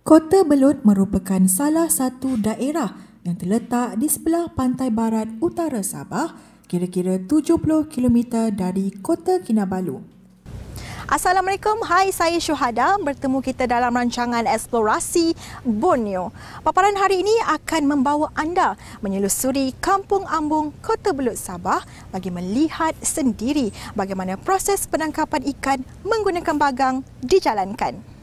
Kota Belud merupakan salah satu daerah yang terletak di sebelah pantai barat utara Sabah, kira-kira 70 km dari Kota Kinabalu. Assalamualaikum, hai, saya Syuhada. Bertemu kita dalam rancangan Eksplorasi Borneo. Paparan hari ini akan membawa anda menyelusuri Kampung Ambung, Kota Belud, Sabah bagi melihat sendiri bagaimana proses penangkapan ikan menggunakan bagang dijalankan.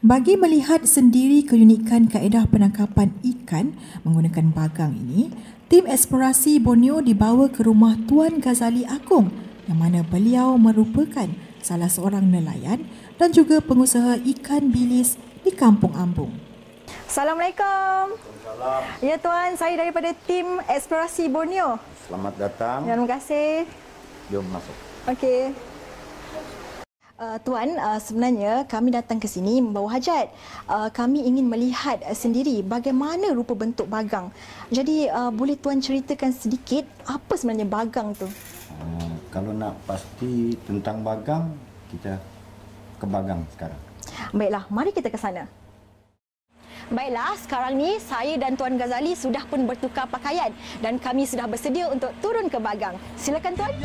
Bagi melihat sendiri keunikan kaedah penangkapan ikan menggunakan bagang ini, tim eksplorasi Borneo dibawa ke rumah Tuan Ghazali Agong yang mana beliau merupakan salah seorang nelayan dan juga pengusaha ikan bilis di Kampung Ambung. Assalamualaikum. Waalaikumsalam. Ya Tuan, saya daripada tim eksplorasi Borneo. Selamat datang. Terima kasih. Jom masuk. Okey. Tuan, sebenarnya kami datang ke sini membawa hajat. Kami ingin melihat sendiri bagaimana rupa bentuk bagang. Jadi, boleh Tuan ceritakan sedikit apa sebenarnya bagang tu? Kalau nak pasti tentang bagang, kita ke bagang sekarang. Baiklah, mari kita ke sana. Baiklah, sekarang ni saya dan Tuan Ghazali sudah pun bertukar pakaian dan kami sudah bersedia untuk turun ke bagang. Silakan Tuan.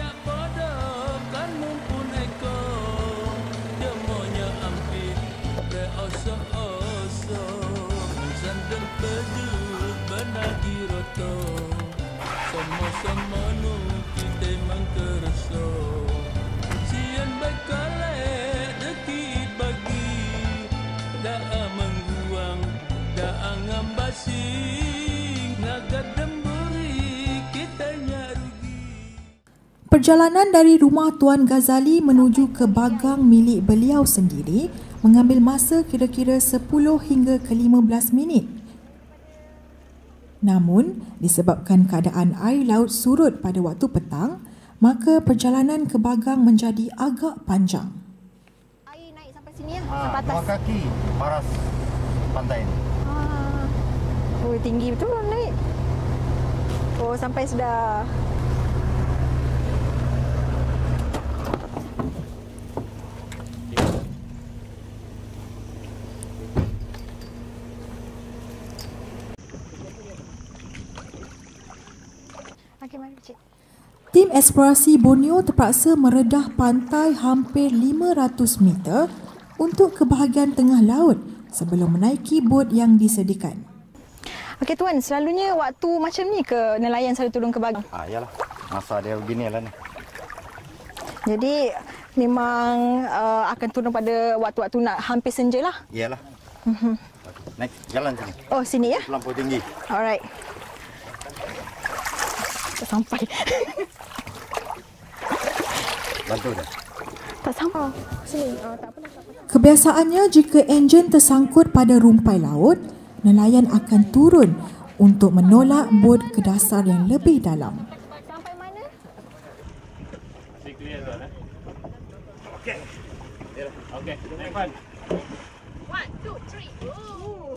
Perjalanan dari rumah Tuan Ghazali menuju ke bagang milik beliau sendiri mengambil masa kira-kira 10 hingga ke 15 minit. Namun, disebabkan keadaan air laut surut pada waktu petang, maka perjalanan ke bagang menjadi agak panjang. Air naik sampai sini ya, sampai atas. 2 kaki paras pantai ini. Oh, tinggi betul naik. Oh, sampai sudah. Tim eksplorasi Borneo terpaksa meredah pantai hampir 500 meter untuk ke bahagian tengah laut sebelum menaiki bot yang disediakan. Okey Tuan, selalunya waktu macam ni ke nelayan selalu turun ke bagang? Yalah, masa dia beginilah ni. Jadi memang akan turun pada waktu-waktu nak hampir senja lah? Iyalah. Naik jalan sini. Oh, sini ya? Lampu tinggi. Alright. Tak sampai. Bantu dah. Tak sampai. Sini. Tak apa. Kebiasaannya jika enjin tersangkut pada rumpai laut, nelayan akan turun untuk menolak bot ke dasar yang lebih dalam. Sampai mana? Clear tuan eh. Okey. Okey, naik pan. 1 2 3. Oh.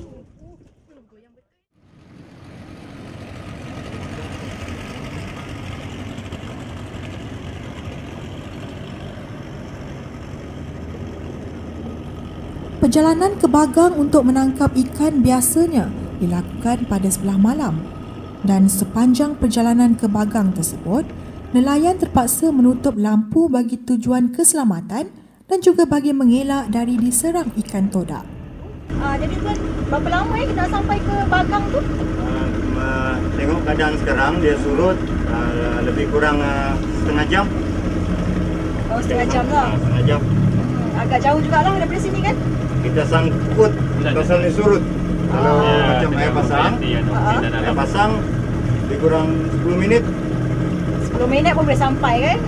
Perjalanan ke bagang untuk menangkap ikan biasanya dilakukan pada sebelah malam dan sepanjang perjalanan ke bagang tersebut, nelayan terpaksa menutup lampu bagi tujuan keselamatan dan juga bagi mengelak dari diserang ikan todak. Jadi Tuan, berapa lama kita nak sampai ke bagang tu? Tengok keadaan sekarang, dia surut lebih kurang setengah jam. Oh, setengah jam lah. Setengah jam. Agak jauh jugalah daripada sini kan? Kita sangkut pasal ni surut. Kalau macam air pasang lebih kurang 10 minit. 10 minit pun boleh sampai kan?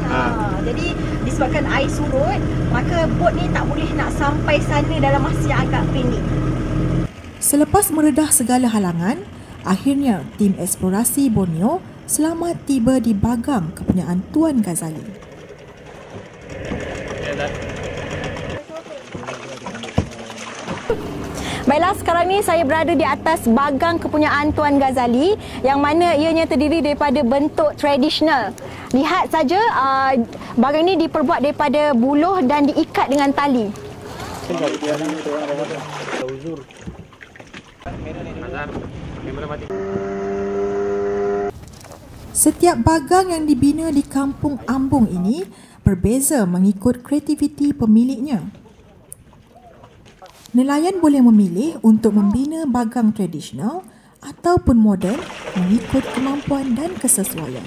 Jadi disebabkan air surut, maka bot ni tak boleh nak sampai sana dalam masa yang agak pendek. Selepas meredah segala halangan, akhirnya tim eksplorasi Borneo selamat tiba di Bagang kepunyaan Tuan Ghazali. Baiklah, sekarang ni saya berada di atas bagang kepunyaan Tuan Ghazali yang mana ianya terdiri daripada bentuk tradisional. Lihat saja, bagang ini diperbuat daripada buluh dan diikat dengan tali. Setiap bagang yang dibina di Kampung Ambung ini berbeza mengikut kreativiti pemiliknya. Nelayan boleh memilih untuk membina bagang tradisional ataupun moden mengikut kemampuan dan kesesuaian.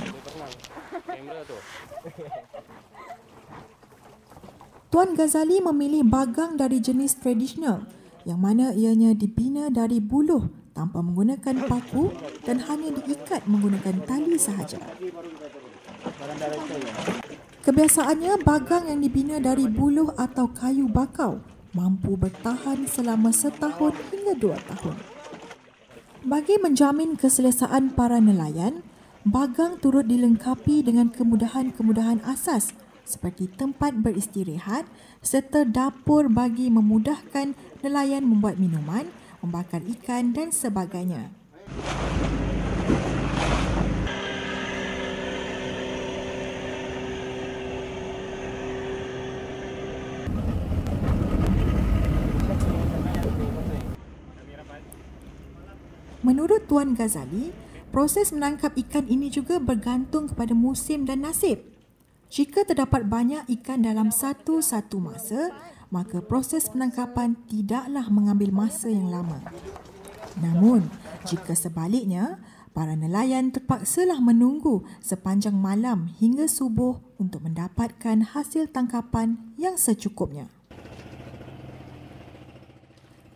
Tuan Ghazali memilih bagang dari jenis tradisional yang mana ianya dibina dari buluh tanpa menggunakan paku dan hanya diikat menggunakan tali sahaja. Kebiasaannya, bagang yang dibina dari buluh atau kayu bakau mampu bertahan selama 1 tahun hingga 2 tahun. Bagi menjamin keselesaan para nelayan, bagang turut dilengkapi dengan kemudahan-kemudahan asas seperti tempat beristirahat serta dapur bagi memudahkan nelayan membuat minuman, membakar ikan dan sebagainya. Menurut Tuan Ghazali, proses menangkap ikan ini juga bergantung kepada musim dan nasib. Jika terdapat banyak ikan dalam satu masa, maka proses penangkapan tidaklah mengambil masa yang lama. Namun, jika sebaliknya, para nelayan terpaksalah menunggu sepanjang malam hingga subuh untuk mendapatkan hasil tangkapan yang secukupnya.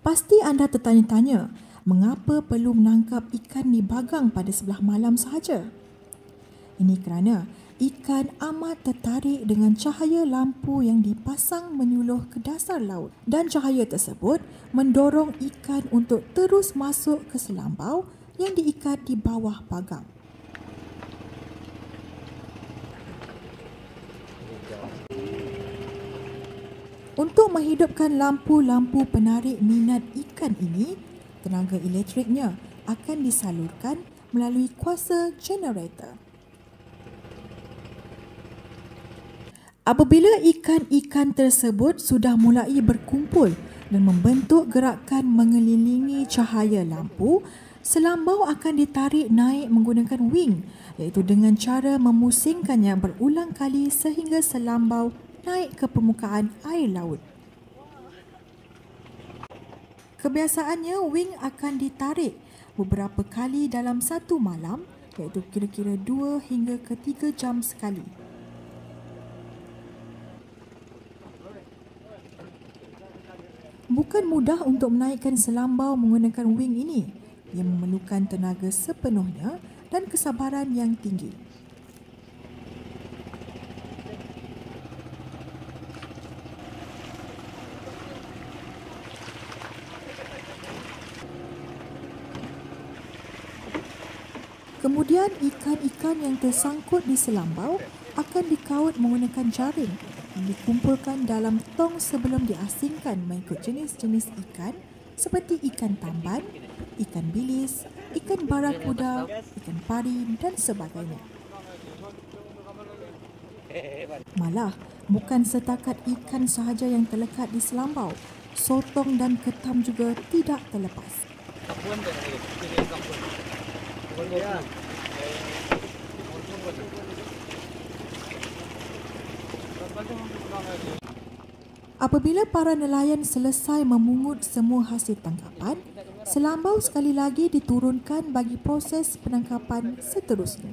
Pasti anda tertanya-tanya, mengapa perlu menangkap ikan di bagang pada sebelah malam sahaja? Ini kerana ikan amat tertarik dengan cahaya lampu yang dipasang menyuluh ke dasar laut dan cahaya tersebut mendorong ikan untuk terus masuk ke selambau yang diikat di bawah bagang. Untuk menghidupkan lampu-lampu penarik minat ikan ini, tenaga elektriknya akan disalurkan melalui kuasa generator. Apabila ikan-ikan tersebut sudah mulai berkumpul dan membentuk gerakan mengelilingi cahaya lampu, selambau akan ditarik naik menggunakan wing, iaitu dengan cara memusingkannya berulang kali sehingga selambau naik ke permukaan air laut. Kebiasaannya, wing akan ditarik beberapa kali dalam satu malam, iaitu kira-kira 2 hingga ke 3 jam sekali. Bukan mudah untuk menaikkan selambau menggunakan wing ini. Ia memerlukan tenaga sepenuhnya dan kesabaran yang tinggi. Kemudian ikan-ikan yang tersangkut di selambau akan dikaut menggunakan jaring yang dikumpulkan dalam tong sebelum diasingkan mengikut jenis-jenis ikan seperti ikan tamban, ikan bilis, ikan barakuda, ikan pari dan sebagainya. Malah, bukan setakat ikan sahaja yang terlekat di selambau, sotong dan ketam juga tidak terlepas. Apabila para nelayan selesai memungut semua hasil tangkapan, selambau sekali lagi diturunkan bagi proses penangkapan seterusnya.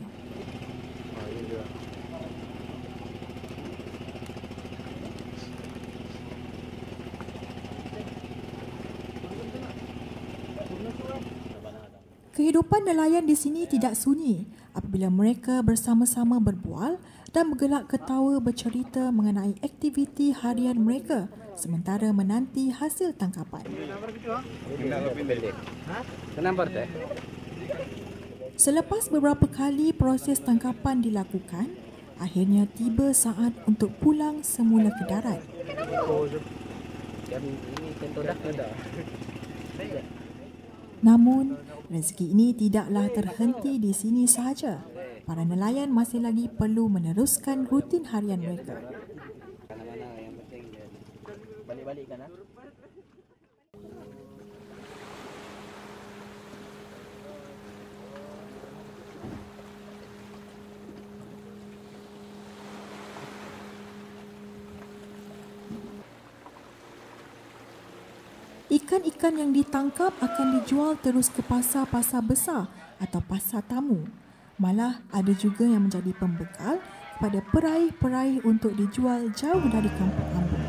Kehidupan nelayan di sini tidak sunyi apabila mereka bersama-sama berbual dan bergelak ketawa bercerita mengenai aktiviti harian mereka sementara menanti hasil tangkapan. Selepas beberapa kali proses tangkapan dilakukan, akhirnya tiba saat untuk pulang semula ke darat. Namun, rezeki ini tidaklah terhenti di sini sahaja. Para nelayan masih lagi perlu meneruskan rutin harian mereka. Ikan-ikan yang ditangkap akan dijual terus ke pasar-pasar besar atau pasar tamu. Malah ada juga yang menjadi pembekal kepada peraih-peraih untuk dijual jauh dari kampung Ambung.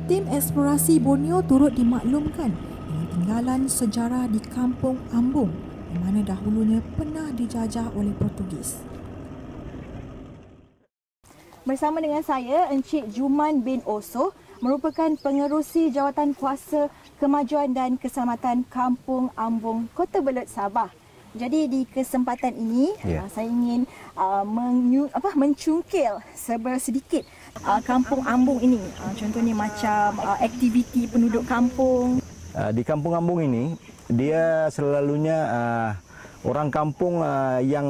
Tim eksplorasi Borneo turut dimaklumkan dengan tinggalan sejarah di kampung Ambung yang mana dahulunya pernah dijajah oleh Portugis. Bersama dengan saya, Encik Juman bin Osoh merupakan pengerusi Jawatan Kuasa Kemajuan dan Keselamatan Kampung Ambung, Kota Belud, Sabah. Jadi di kesempatan ini saya ingin mencungkil sedikit Kampung Ambung ini. Contohnya macam aktiviti penduduk kampung. Di Kampung Ambung ini dia selalunya orang kampung yang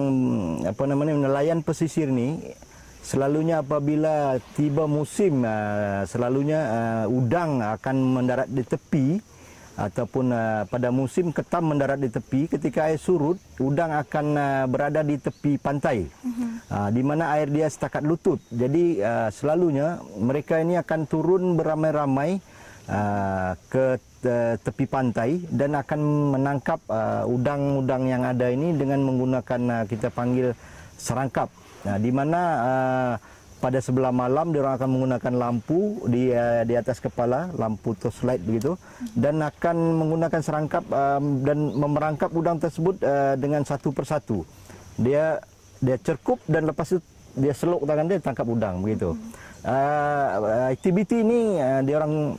nelayan pesisir ni selalunya apabila tiba musim selalunya udang akan mendarat di tepi ataupun pada musim ketam mendarat di tepi. Ketika air surut, udang akan berada di tepi pantai di mana air dia setakat lutut. Jadi selalunya mereka ini akan turun beramai-ramai ke tepi pantai dan akan menangkap udang-udang yang ada ini dengan menggunakan kita panggil serangkap. Di mana pada sebelah malam dia orang akan menggunakan lampu di atas kepala, lampu torchlight begitu, dan akan menggunakan serangkap dan memerangkap udang tersebut dengan satu persatu. Dia cerkup dan lepas itu dia seluk tangan dia tangkap udang begitu. Aktiviti ini dia orang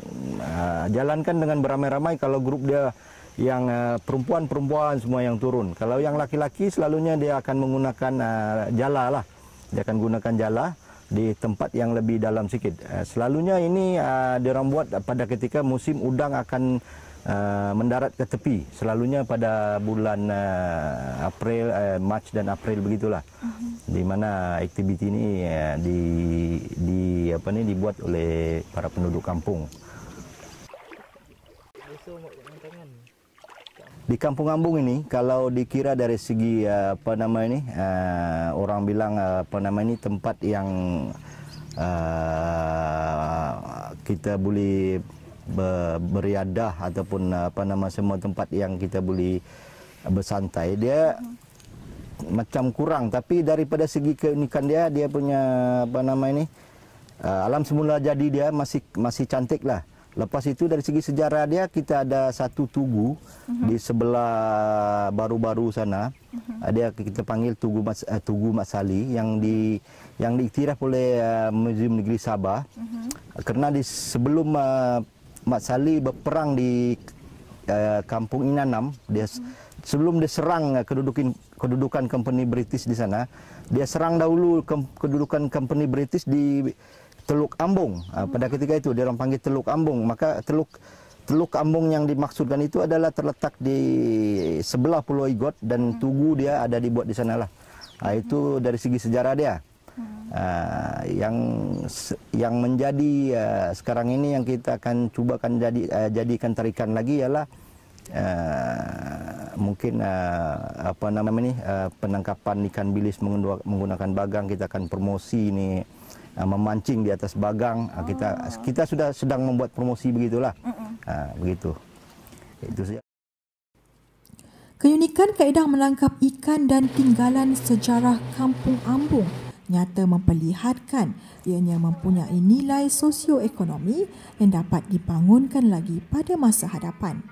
jalankan dengan beramai-ramai. Kalau grup dia yang perempuan-perempuan semua yang turun. Kalau yang laki-laki selalunya dia akan menggunakan jala lah. Dia akan gunakan jala di tempat yang lebih dalam sikit. Selalunya ini dia orang buat pada ketika musim udang akan mendarat ke tepi. Selalunya pada bulan April, Mac dan April begitulah. Di mana aktiviti ini dibuat oleh para penduduk kampung. Di Kampung Ambung ini, kalau dikira dari segi orang bilang tempat yang kita boleh beriadah ataupun semua tempat yang kita boleh bersantai. Dia macam kurang, tapi daripada segi keunikan dia punya alam semula jadi dia masih cantik lah. Lepas itu dari segi sejarah dia, kita ada satu tugu di sebelah baru-baru sana. Dia kita panggil Tugu Mat Sali yang diiktiraf oleh Museum Negeri Sabah. Kerana sebelum Mat Sali berperang di Kampung Inanam, sebelum dia serang kedudukan company British di sana, dia serang dahulu kedudukan company British di Teluk Ambung. Pada ketika itu dia orang panggil Teluk Ambung. Maka Teluk Ambung yang dimaksudkan itu adalah terletak di sebelah Pulau Igot dan tugu dia ada dibuat di sanalah. Itu dari segi sejarah dia. Yang menjadi sekarang ini yang kita akan cubakan jadikan tarikan lagi ialah mungkin penangkapan ikan bilis menggunakan bagang. Kita akan promosi ini memancing di atas bagang. Kita sudah sedang membuat promosi begitulah. Begitu. Itu saja. Keunikan kaedah menangkap ikan dan tinggalan sejarah Kampung Ambung nyata memperlihatkan ianya mempunyai nilai sosioekonomi yang dapat dibangunkan lagi pada masa hadapan.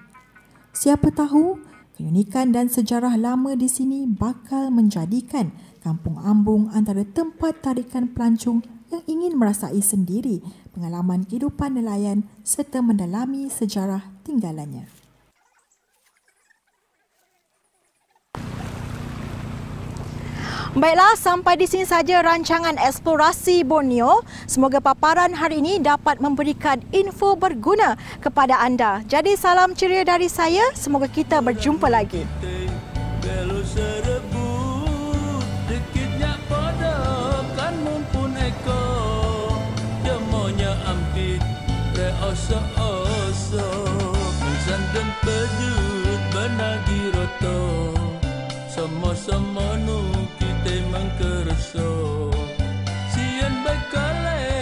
Siapa tahu, keunikan dan sejarah lama di sini bakal menjadikan Kampung Ambung antara tempat tarikan pelancong yang ingin merasai sendiri pengalaman kehidupan nelayan serta mendalami sejarah tinggalannya. Baiklah, sampai di sini saja rancangan Eksplorasi Borneo. Semoga paparan hari ini dapat memberikan info berguna kepada anda. Jadi salam ceria dari saya, semoga kita berjumpa lagi. Sama-sama nu kita mengkereso sian baik kalai